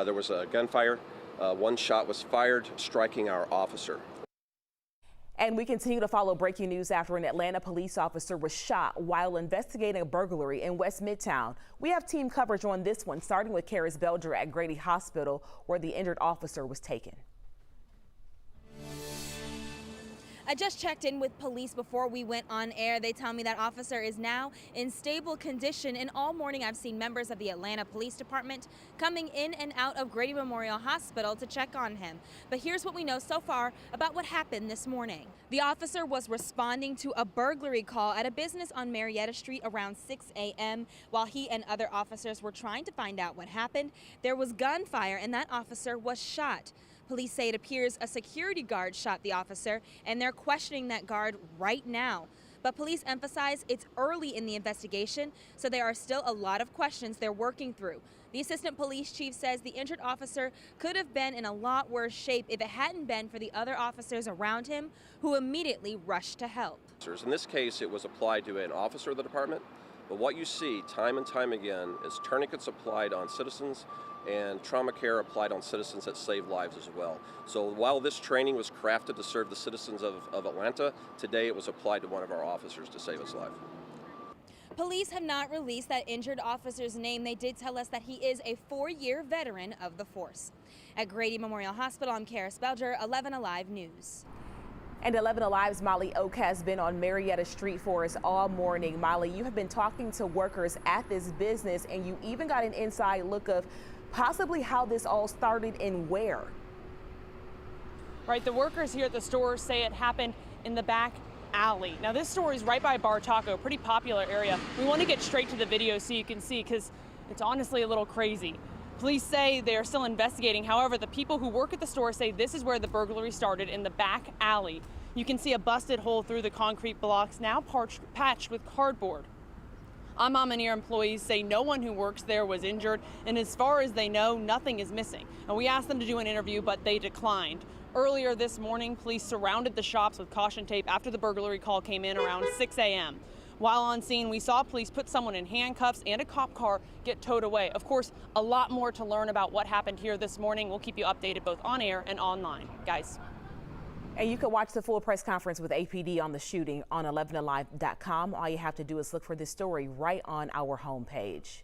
There was a gunfire. One shot was fired, striking our officer. And we continue to follow breaking news after an Atlanta police officer was shot while investigating a burglary in West Midtown. We have team coverage on this one, starting with Karis Belger at Grady Hospital, where the injured officer was taken. I just checked in with police before we went on air. They tell me that officer is now in stable condition, and all morning I've seen members of the Atlanta Police Department coming in and out of Grady Memorial Hospital to check on him. But here's what we know so far about what happened this morning. The officer was responding to a burglary call at a business on Marietta Street around 6 a.m. While he and other officers were trying to find out what happened, there was gunfire and that officer was shot. Police say it appears a security guard shot the officer, and they're questioning that guard right now. But police emphasize it's early in the investigation, so there are still a lot of questions they're working through. The assistant police chief says the injured officer could have been in a lot worse shape if it hadn't been for the other officers around him who immediately rushed to help. In this case, it was applied to an officer of the department, but what you see time and time again is tourniquets applied on citizens and trauma care applied on citizens that save lives as well. So while this training was crafted to serve the citizens of Atlanta, today it was applied to one of our officers to save his life. Police have not released that injured officer's name. They did tell us that he is a 4-year veteran of the force. At Grady Memorial Hospital, I'm Karis Belger, 11 Alive News. And 11 Alive's Molly Oak has been on Marietta Street for us all morning. Molly, you have been talking to workers at this business, and you even got an inside look of possibly how this all started and where. Right, the workers here at the store say it happened in the back alley. Now this store is right by Bar Taco, pretty popular area. We want to get straight to the video so you can see, because it's honestly a little crazy. Police say they are still investigating. However, the people who work at the store say this is where the burglary started, in the back alley. You can see a busted hole through the concrete blocks, now patched with cardboard. Amaneer employees say no one who works there was injured, and as far as they know, nothing is missing. And we asked them to do an interview, but they declined. Earlier this morning, police surrounded the shops with caution tape after the burglary call came in around 6 a.m. While on scene, we saw police put someone in handcuffs and a cop car get towed away. Of course, a lot more to learn about what happened here this morning. We'll keep you updated both on air and online. Guys. And you can watch the full press conference with APD on the shooting on 11alive.com. All you have to do is look for this story right on our homepage.